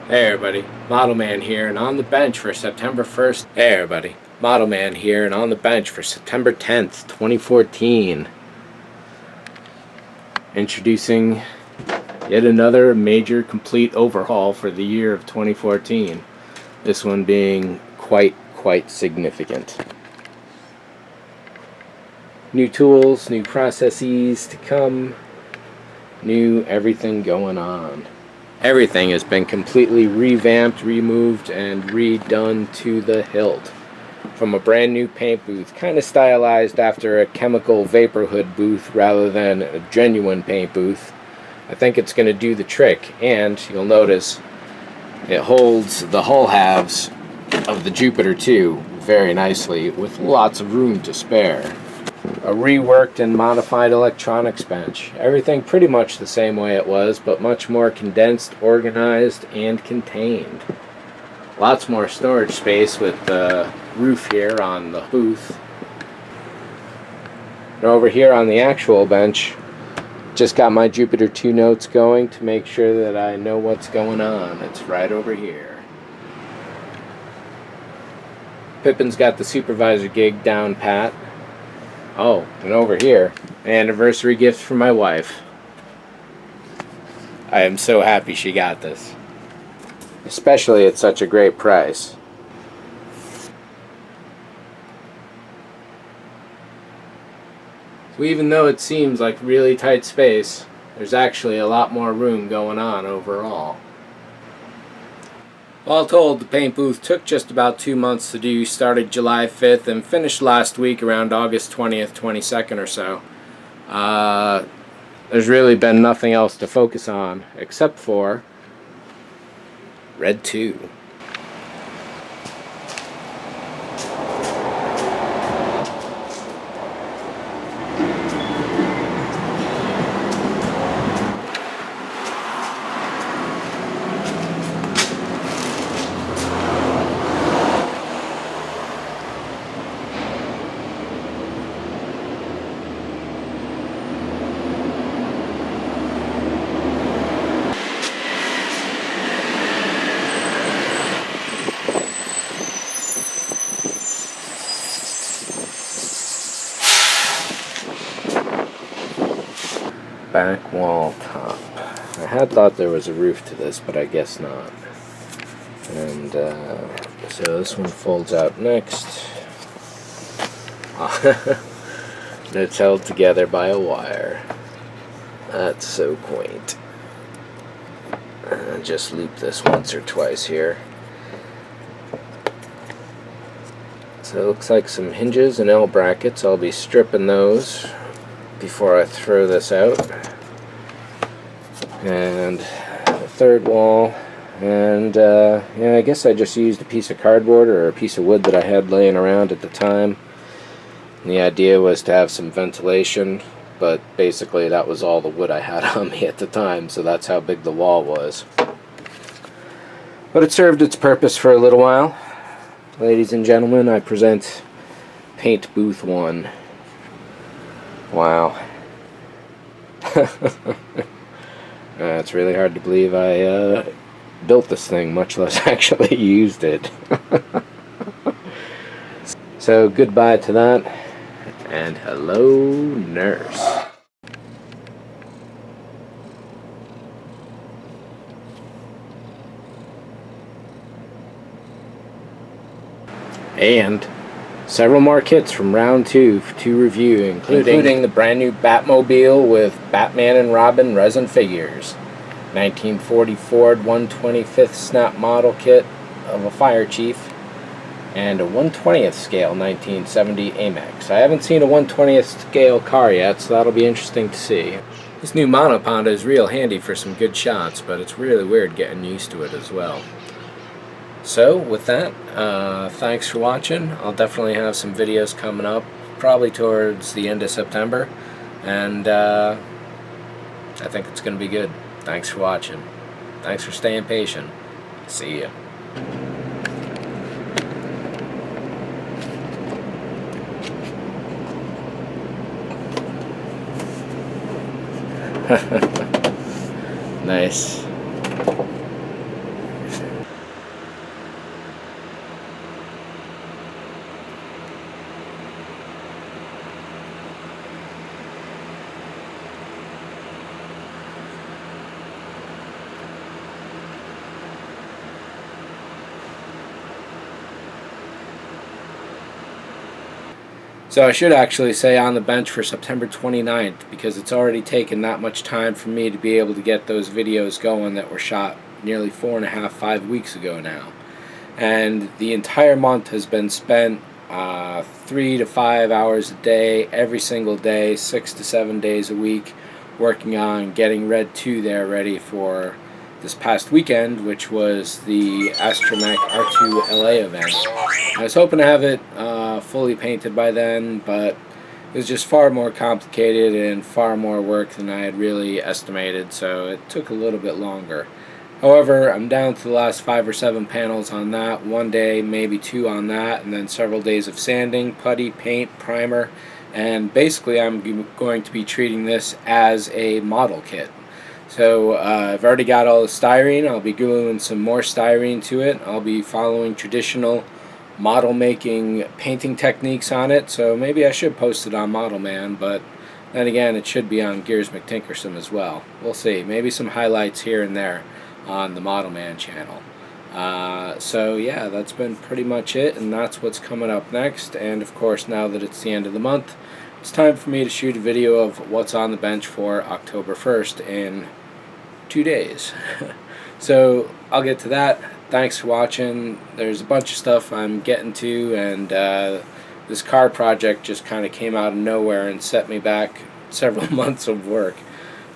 Hey everybody, ModelMan here and on the bench for September 1st. Hey everybody, ModelMan here and on the bench for September 10th, 2014. Introducing yet another major complete overhaul for the year of 2014. This one being quite significant. New tools, new processes to come, new everything going on. Everything has been completely revamped, removed, and redone to the hilt. From a brand new paint booth, kind of stylized after a chemical vapor hood booth rather than a genuine paint booth. I think it's going to do the trick, and you'll notice it holds the hull halves of the Jupiter 2 very nicely with lots of room to spare. A reworked and modified electronics bench. Everything pretty much the same way it was, but much more condensed, organized, and contained. Lots more storage space with the roof here on the booth. And over here on the actual bench, just got my Jupiter 2 notes going to make sure that I know what's going on. It's right over here. Pippin's got the supervisor gig down pat. Oh, and over here, an anniversary gift for my wife. I am so happy she got this. Especially at such a great price. So even though it seems like really tight space, there's actually a lot more room going on overall. All told, the paint booth took just about 2 months to do, started July 5th and finished last week around August 20th, 22nd or so. There's really been nothing else to focus on except for Red 2. Back wall top. I had thought there was a roof to this, but I guess not. And so this one folds out next. And it's held together by a wire. That's so quaint. Just loop this once or twice here. So it looks like some hinges and L brackets. I'll be stripping those before I throw this out. And the third wall, and yeah, I guess I just used a piece of cardboard or a piece of wood that I had laying around at the time. And the idea was to have some ventilation, but basically that was all the wood I had on me at the time, so that's how big the wall was. But it served its purpose for a little while. Ladies and gentlemen, I present Paint Booth 1. Wow. It's really hard to believe I built this thing, much less actually used it. So goodbye to that, and hello, nurse. And several more kits from round 2 to review, including the brand new Batmobile with Batman and Robin resin figures, 1940 Ford 125th snap model kit of a fire chief, and a 1/20th scale 1970 Amex. I haven't seen a 1/20th scale car yet, so that'll be interesting to see. This new monoponda is real handy for some good shots, but it's really weird getting used to it as well. So with that, thanks for watching. I'll definitely have some videos coming up, probably towards the end of September, and I think it's going to be good. Thanks for watching. Thanks for staying patient. See ya. Nice. So I should actually say on the bench for September 29th, because it's already taken that much time for me to be able to get those videos going that were shot nearly 4.5, 5 weeks ago now. And the entire month has been spent 3 to 5 hours a day, every single day, 6 to 7 days a week, working on getting Red 2 there ready for this past weekend, which was the Astromech R2 LA event. I was hoping to have it fully painted by then, but it was just far more complicated and far more work than I had really estimated, so it took a little bit longer. However, I'm down to the last 5 or 7 panels on that, one day, maybe 2 on that, and then several days of sanding, putty, paint, primer, and basically I'm going to be treating this as a model kit. So I've already got all the styrene. I'll be gluing some more styrene to it. I'll be following traditional model making painting techniques on it, so maybe I should post it on ModelMan, but then again it should be on Gears McTinkerson as well. We'll see. Maybe some highlights here and there on the ModelMan channel. So yeah, that's been pretty much it, and that's what's coming up next. And of course, now that it's the end of the month, it's time for me to shoot a video of what's on the bench for October 1st in 2 days. So I'll get to that. Thanks for watching. There's a bunch of stuff I'm getting to, and this car project just kind of came out of nowhere and set me back several months of work.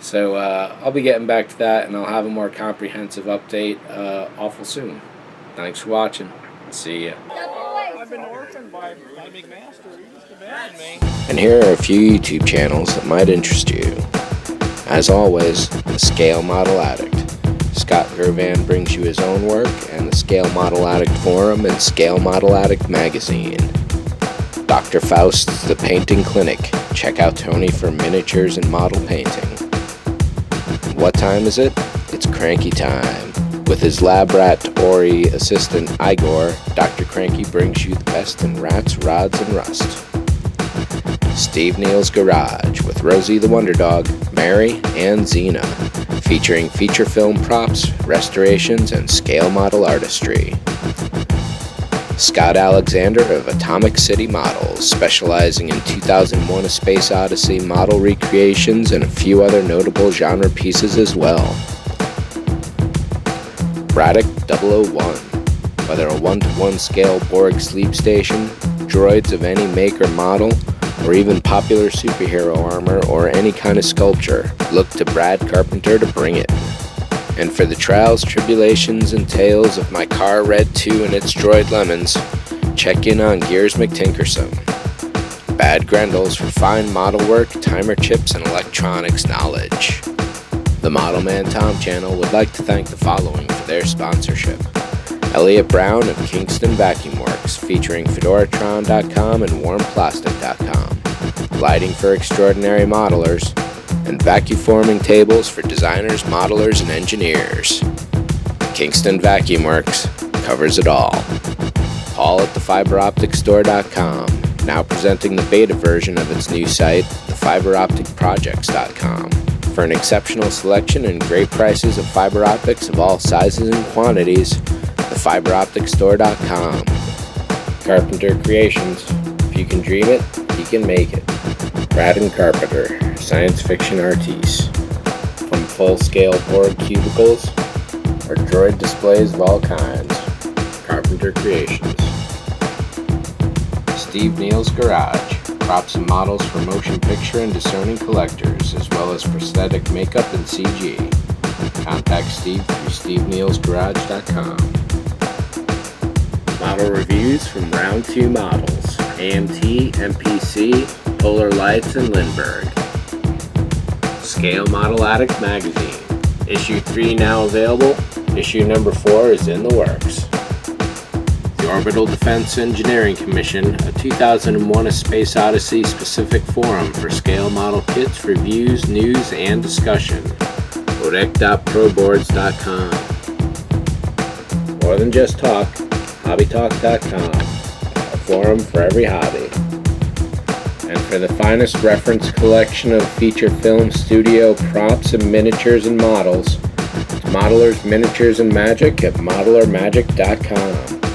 So I'll be getting back to that, and I'll have a more comprehensive update awful soon. Thanks for watching. See ya. I've been orphaned by McMaster. He just abandoned me. And here are a few YouTube channels that might interest you. As always, the Scale Model Addict. Scott Gervan brings you his own work, and the Scale Model Addict Forum and Scale Model Addict Magazine. Dr. Faust's The Painting Clinic. Check out Tony for miniatures and model painting. What time is it? It's cranky time. With his lab rat Ori assistant Igor, Dr. Cranky brings you the best in rats, rods, and rust. Steve Neal's Garage with Rosie the Wonder Dog, Mary, and Xena, featuring feature film props, restorations, and scale model artistry. Scott Alexander of Atomic City Models, specializing in 2001: A Space Odyssey model recreations and a few other notable genre pieces as well. Braddock 001, whether a 1-to-1 scale Borg sleep station, droids of any make or model, or even popular superhero armor or any kind of sculpture, look to Brad Carpenter to bring it. And for the trials, tribulations, and tales of my car Red 2 and its droid lemons, check in on Gears McTinkerson. Bad Grendels for fine model work, timer chips, and electronics knowledge. The ModelManTom channel would like to thank the following for their sponsorship. Elliot Brown of Kingston Vacuum Works, featuring Fedoratron.com and WarmPlastic.com. Lighting for extraordinary modelers, and vacuforming tables for designers, modelers, and engineers. Kingston Vacuum Works covers it all. Paul at thefiberopticstore.com, now presenting the beta version of its new site, thefiberopticprojects.com. For an exceptional selection and great prices of fiber optics of all sizes and quantities, thefiberopticstore.com. Carpenter Creations. If you can dream it, you can make it. Brad and Carpenter, science fiction artists. From full-scale Borg cubicles or droid displays of all kinds. Carpenter Creations. Steve Neal's Garage. Props and models for motion picture and discerning collectors, as well as prosthetic makeup and CG. Contact Steve through stevenealsgarage.com. Model reviews from Round 2 Models, AMT, MPC, Polar Lights, and Lindbergh. Scale Model Addict Magazine. Issue 3 now available. Issue number 4 is in the works. The Orbital Defense Engineering Commission, a 2001: A Space Odyssey specific forum for scale model kits, reviews, news, and discussion. Odec.proboards.com. More than just talk, hobbytalk.com, a forum for every hobby. And for the finest reference collection of feature film studio props and miniatures and models, Modelers, Miniatures, and Magic at modelermagic.com.